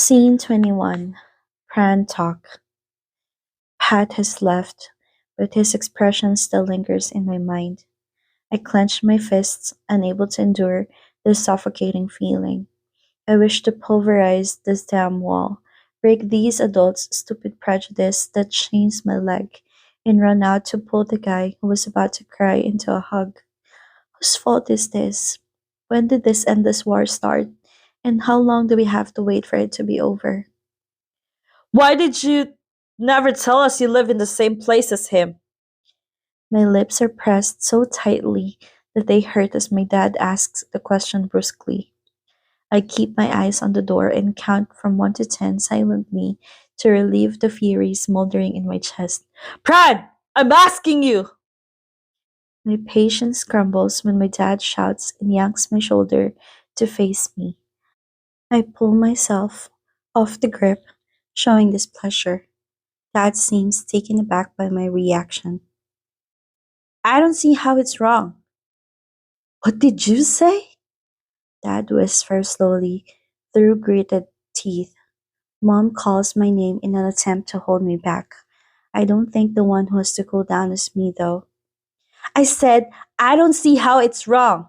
Scene 21. Pran talk. Pat has left, but his expression still lingers in my mind. I clench my fists, unable to endure this suffocating feeling. I wish to pulverize this damn wall, break these adults' stupid prejudice that chains my leg, and run out to pull the guy who was about to cry into a hug. Whose fault is this? When did this endless war start? And how long do we have to wait for it to be over? Why did you never tell us you live in the same place as him? My lips are pressed so tightly that they hurt as my dad asks the question brusquely. I keep my eyes on the door and count from 1 to 10 silently to relieve the fury smoldering in my chest. Brad, I'm asking you! My patience crumbles when my dad shouts and yanks my shoulder to face me. I pull myself off the grip, showing displeasure. Dad seems taken aback by my reaction. I don't see how it's wrong. What did you say? Dad whispers slowly through gritted teeth. Mom calls my name in an attempt to hold me back. I don't think the one who has to cool down is me, though. I said, I don't see how it's wrong.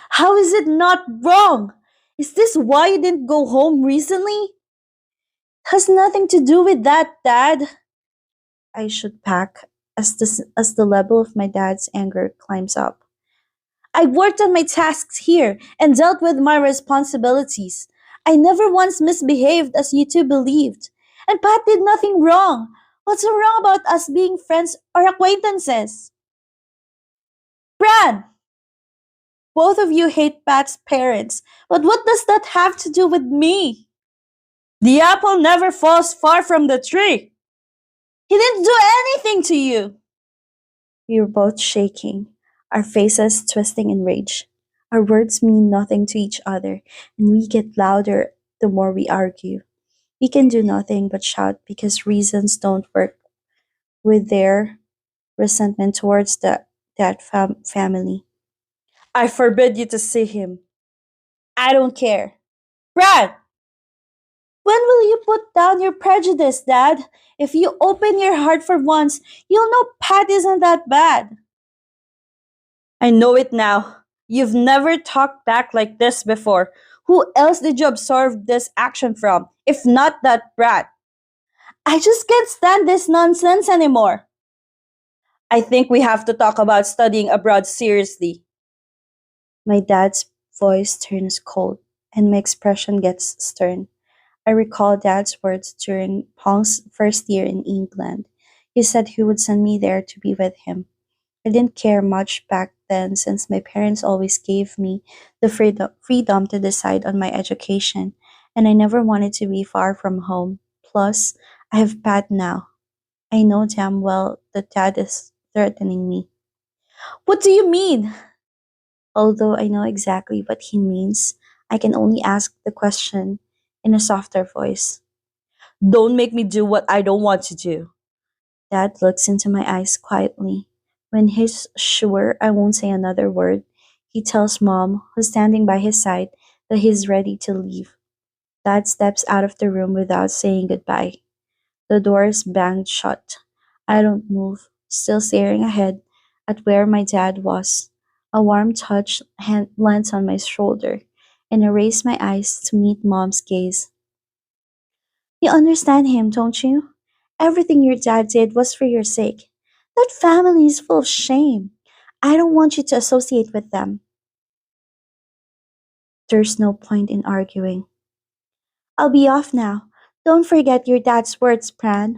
How is it not wrong? Is this why you didn't go home recently? Has nothing to do with that, Dad. I should pack as the level of my dad's anger climbs up. I worked on my tasks here and dealt with my responsibilities. I never once misbehaved as you two believed. And Pat did nothing wrong. What's so wrong about us being friends or acquaintances? Bran! Both of you hate Pat's parents, but what does that have to do with me? The apple never falls far from the tree. He didn't do anything to you. We were both shaking, our faces twisting in rage. Our words mean nothing to each other, and we get louder the more we argue. We can do nothing but shout because reasons don't work with their resentment towards that family. I forbid you to see him. I don't care. Brad! When will you put down your prejudice, Dad? If you open your heart for once, you'll know Pat isn't that bad. I know it now. You've never talked back like this before. Who else did you absorb this action from, if not that brat? I just can't stand this nonsense anymore. I think we have to talk about studying abroad seriously. My dad's voice turns cold, and my expression gets stern. I recall Dad's words during Pong's first year in England. He said he would send me there to be with him. I didn't care much back then since my parents always gave me the freedom to decide on my education, and I never wanted to be far from home. Plus, I have Pat now. I know damn well that Dad is threatening me. What do you mean? Although I know exactly what he means, I can only ask the question in a softer voice. Don't make me do what I don't want to do. Dad looks into my eyes quietly. When he's sure I won't say another word, he tells Mom, who's standing by his side, that he's ready to leave. Dad steps out of the room without saying goodbye. The door is banged shut. I don't move, still staring ahead at where my dad was. A warm touch lands on my shoulder, and I raise my eyes to meet Mom's gaze. You understand him, don't you? Everything your dad did was for your sake. That family is full of shame. I don't want you to associate with them. There's no point in arguing. I'll be off now. Don't forget your dad's words, Pran.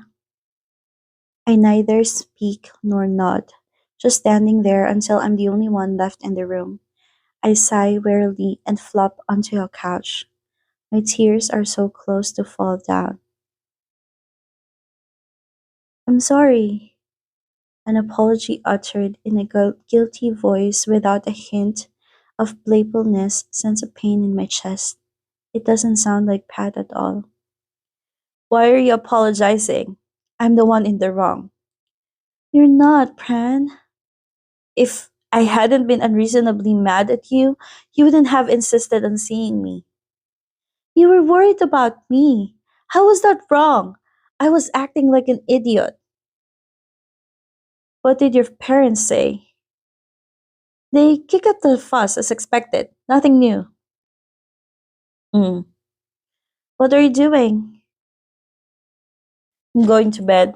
I neither speak nor nod, just standing there until I'm the only one left in the room. I sigh wearily and flop onto a couch. My tears are so close to fall down. I'm sorry, an apology uttered in a guilty voice without a hint of playfulness sends a pain in my chest. It doesn't sound like Pat at all. Why are you apologizing? I'm the one in the wrong. You're not, Pran. If I hadn't been unreasonably mad at you, you wouldn't have insisted on seeing me. You were worried about me. How was that wrong? I was acting like an idiot. What did your parents say? They kick up the fuss as expected. Nothing new. Mm. What are you doing? I'm going to bed.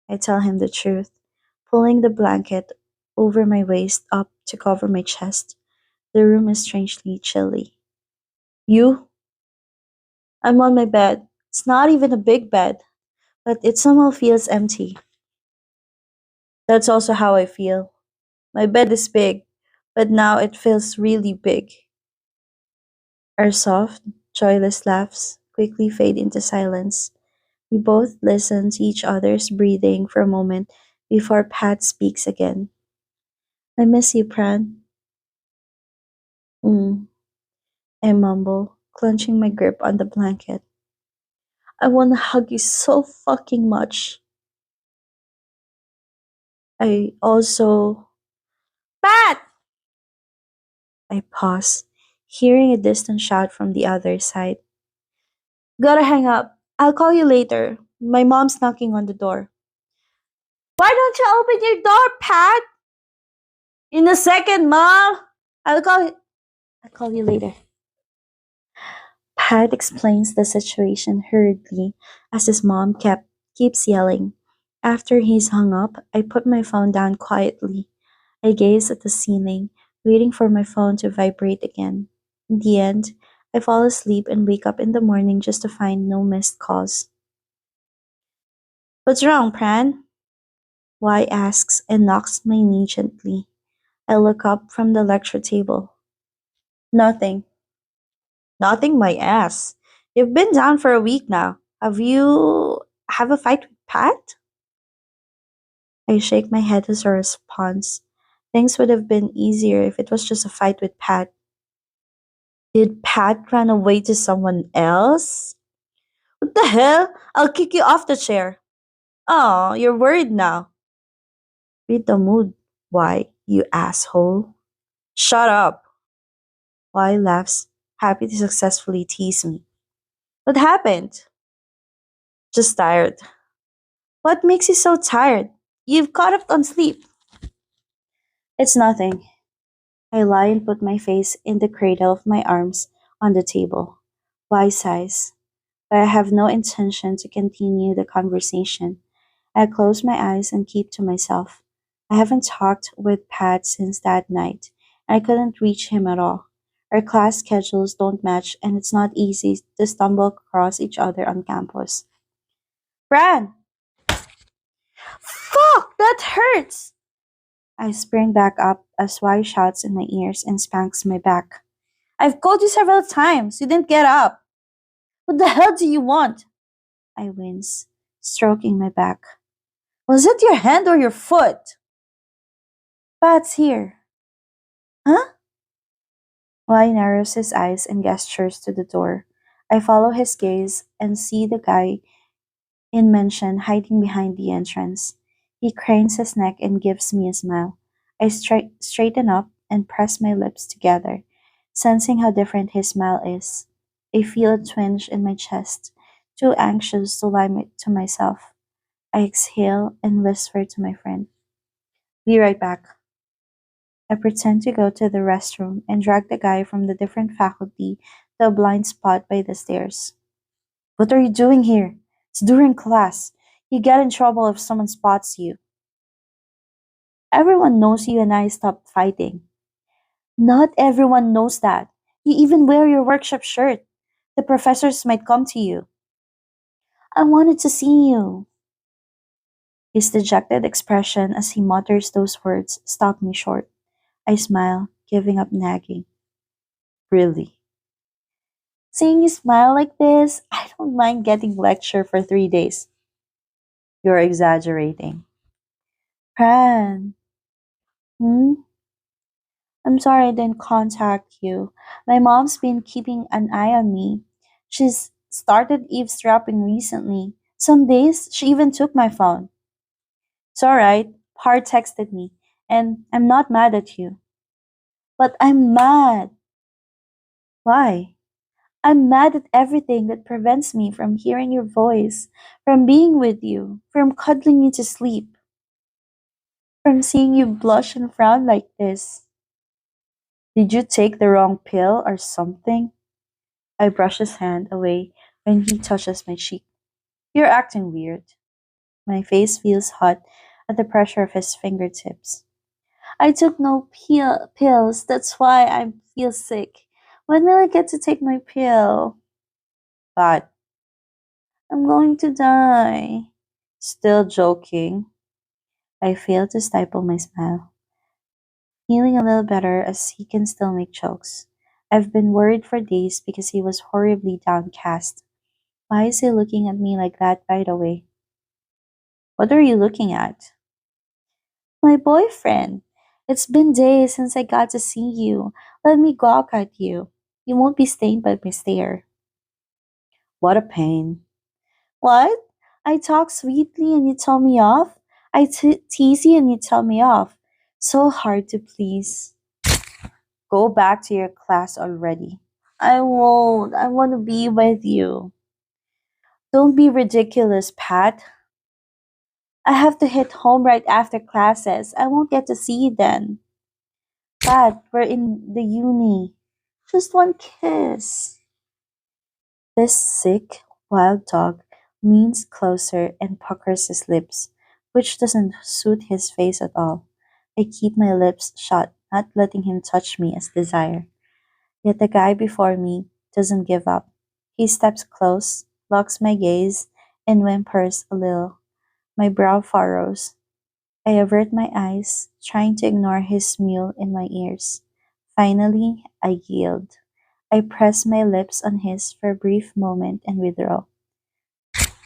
I tell him the truth, pulling the blanket over my waist up to cover my chest. The room is strangely chilly. You? I'm on my bed. It's not even a big bed, but it somehow feels empty. That's also how I feel. My bed is big, but now it feels really big. Our soft, joyless laughs quickly fade into silence. We both listen to each other's breathing for a moment before Pat speaks again. I miss you, Pran. Mm, I mumble, clenching my grip on the blanket. I want to hug you so fucking much. I also. Pat! I pause, hearing a distant shout from the other side. Gotta hang up. I'll call you later. My mom's knocking on the door. Why don't you open your door, Pat? In a second, Mom. I'll call you. I'll call you later. Pat explains the situation hurriedly as his mom keeps yelling. After he's hung up, I put my phone down quietly. I gaze at the ceiling, waiting for my phone to vibrate again. In the end, I fall asleep and wake up in the morning just to find no missed calls. What's wrong, Pran? Y asks and knocks my knee gently. I look up from the lecture table. Nothing. Nothing, my ass. You've been down for a week now. Have you have a fight with Pat? I shake my head as a response. Things would have been easier if it was just a fight with Pat. Did Pat run away to someone else? What the hell? I'll kick you off the chair. Oh, you're worried now. Read the mood. Why, you asshole? Shut up. Why laughs, happy to successfully tease me. What happened? Just tired. What makes you so tired? You've caught up on sleep. It's nothing. I lie and put my face in the cradle of my arms on the table. Wise sighs, but I have no intention to continue the conversation. I close my eyes and keep to myself. I haven't talked with Pat since that night. I couldn't reach him at all. Our class schedules don't match, and it's not easy to stumble across each other on campus. Bran! Fuck! That hurts! I spring back up as Y shouts in my ears and spanks my back. I've called you several times. You didn't get up. What the hell do you want? I wince, stroking my back. Was it your hand or your foot? Pat's here. Huh? Y narrows his eyes and gestures to the door. I follow his gaze and see the guy in mention hiding behind the entrance. He cranes his neck and gives me a smile. I straighten up and press my lips together, sensing how different his smile is. I feel a twinge in my chest, too anxious to lie to myself. I exhale and whisper to my friend, Be right back. I pretend to go to the restroom and drag the guy from the different faculty to a blind spot by the stairs. What are you doing here? It's during class. You get in trouble if someone spots you. Everyone knows you and I stopped fighting. Not everyone knows that. You even wear your workshop shirt. The professors might come to you. I wanted to see you. His dejected expression as he mutters those words stopped me short. I smile, giving up nagging. Really? Seeing you smile like this, I don't mind getting lecture for 3 days. You're exaggerating. Pran, hmm? I'm sorry I didn't contact you. My mom's been keeping an eye on me. She's started eavesdropping recently. Some days, she even took my phone. It's alright. Par texted me, and I'm not mad at you. But I'm mad. Why? I'm mad at everything that prevents me from hearing your voice, from being with you, from cuddling you to sleep, from seeing you blush and frown like this. Did you take the wrong pill or something? I brush his hand away when he touches my cheek. You're acting weird. My face feels hot at the pressure of his fingertips. I took no pills, that's why I feel sick. When will I get to take my pill? But I'm going to die. Still joking. I fail to stifle my smile, feeling a little better as he can still make jokes. I've been worried for days because he was horribly downcast. Why is he looking at me like that, by the way? What are you looking at? My boyfriend. It's been days since I got to see you. Let me gawk at you. You won't be stained by my stare. What a pain. What? I talk sweetly and you tell me off? Tease you and you tell me off. So hard to please. Go back to your class already. I won't. I want to be with you. Don't be ridiculous, Pat. I have to hit home right after classes. I won't get to see you then. Pat, we're in the uni. Just one kiss. This sick, wild dog leans closer and puckers his lips, which doesn't suit his face at all. I keep my lips shut, not letting him touch me as desire. Yet the guy before me doesn't give up. He steps close, locks my gaze, and whimpers a little. My brow furrows. I avert my eyes, trying to ignore his mew in my ears. Finally, I yield. I press my lips on his for a brief moment and withdraw.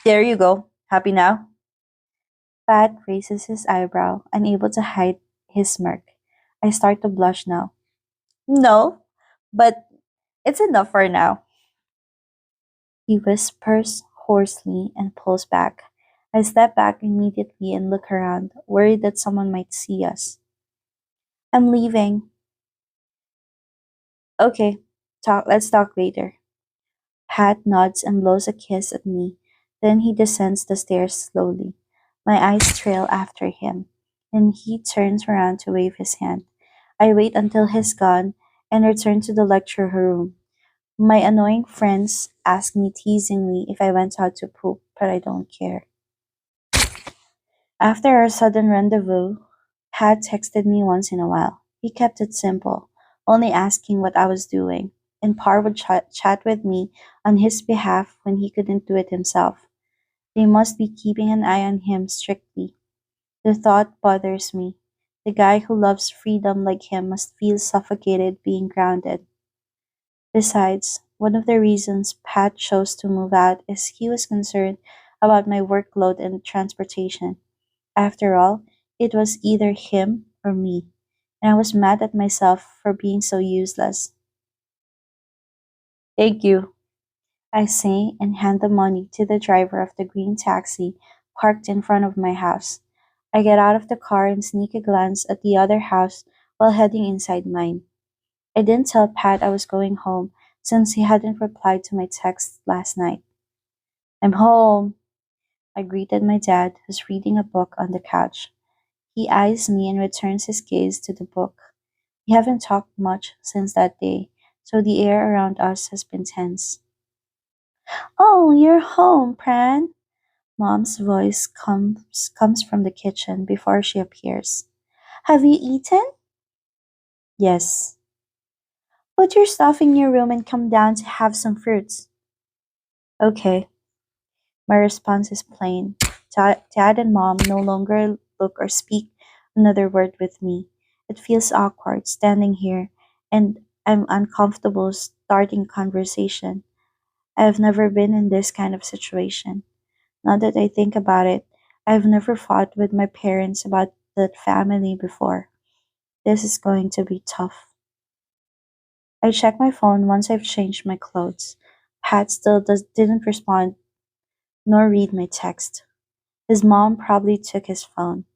There you go. Happy now? Pat raises his eyebrow, unable to hide his smirk. I start to blush now. No, but it's enough for now. He whispers hoarsely and pulls back. I step back immediately and look around, worried that someone might see us. I'm leaving. Okay, let's talk later. Pat nods and blows a kiss at me. Then he descends the stairs slowly. My eyes trail after him, and he turns around to wave his hand. I wait until he's gone and return to the lecture room. My annoying friends ask me teasingly if I went out to poop, but I don't care. After our sudden rendezvous, Pat texted me once in a while. He kept it simple, only asking what I was doing, and Par would chat with me on his behalf when he couldn't do it himself. They must be keeping an eye on him strictly. The thought bothers me. The guy who loves freedom like him must feel suffocated being grounded. Besides, one of the reasons Pat chose to move out is he was concerned about my workload and transportation. After all, it was either him or me, and I was mad at myself for being so useless. Thank you, I say and hand the money to the driver of the green taxi parked in front of my house. I get out of the car and sneak a glance at the other house while heading inside mine. I didn't tell Pat I was going home since he hadn't replied to my text last night. I'm home, I greeted my dad, who's reading a book on the couch. He eyes me and returns his gaze to the book. We haven't talked much since that day, so the air around us has been tense. Oh, you're home, Pran. Mom's voice comes from the kitchen before she appears. Have you eaten? Yes. Put your stuff in your room and come down to have some fruits. Okay. My response is plain. Dad and Mom no longer look or speak another word with me. It feels awkward standing here, and I'm uncomfortable starting conversation. I've never been in this kind of situation. Now that I think about it, I've never fought with my parents about that family before. This is going to be tough. I check my phone once I've changed my clothes. Pat still didn't respond nor read my text. His mom probably took his phone.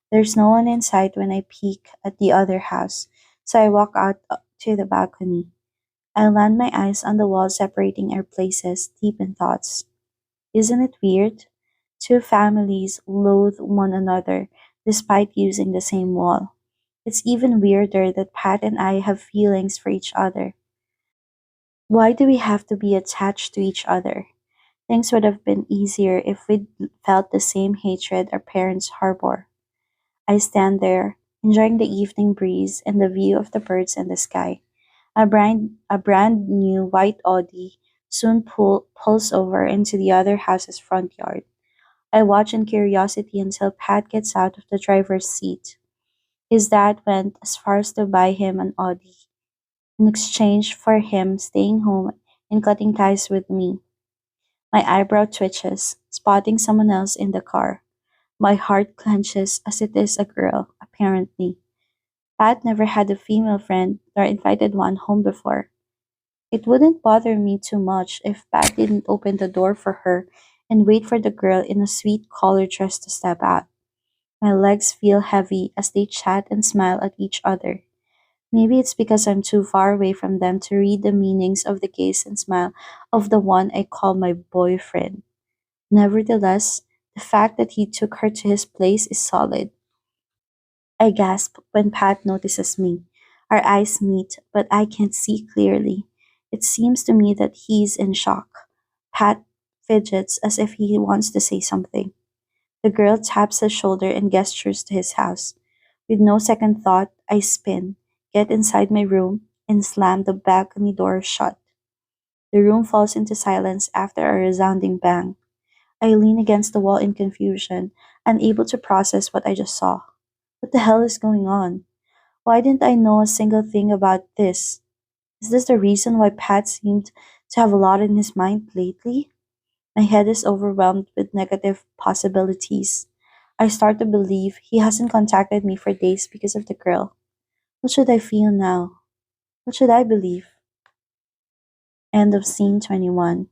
There's no one inside when I peek at the other house, so I walk out to the balcony. I land my eyes on the wall separating our places, deep in thoughts. Isn't it weird? Two families loathe one another despite using the same wall. It's even weirder that Pat and I have feelings for each other. Why do we have to be attached to each other? Things would have been easier if we'd felt the same hatred our parents harbor. I stand there, enjoying the evening breeze and the view of the birds and the sky. A brand new white Audi soon pulls over into the other house's front yard. I watch in curiosity until Pat gets out of the driver's seat. His dad went as far as to buy him an Audi in exchange for him staying home and cutting ties with me. My eyebrow twitches, spotting someone else in the car. My heart clenches as it is a girl, apparently. Pat never had a female friend nor invited one home before. It wouldn't bother me too much if Pat didn't open the door for her and wait for the girl in a sweet collar dress to step out. My legs feel heavy as they chat and smile at each other. Maybe it's because I'm too far away from them to read the meanings of the gaze and smile of the one I call my boyfriend. Nevertheless, the fact that he took her to his place is solid. I gasp when Pat notices me. Our eyes meet, but I can't see clearly. It seems to me that he's in shock. Pat fidgets as if he wants to say something. The girl taps his shoulder and gestures to his house. With no second thought, I spin, get inside my room, and slam the balcony door shut. The room falls into silence after a resounding bang. I lean against the wall in confusion, unable to process what I just saw. What the hell is going on? Why didn't I know a single thing about this? Is this the reason why Pat seemed to have a lot in his mind lately? My head is overwhelmed with negative possibilities. I start to believe he hasn't contacted me for days because of the girl. What should I feel now? What should I believe? End of scene 21.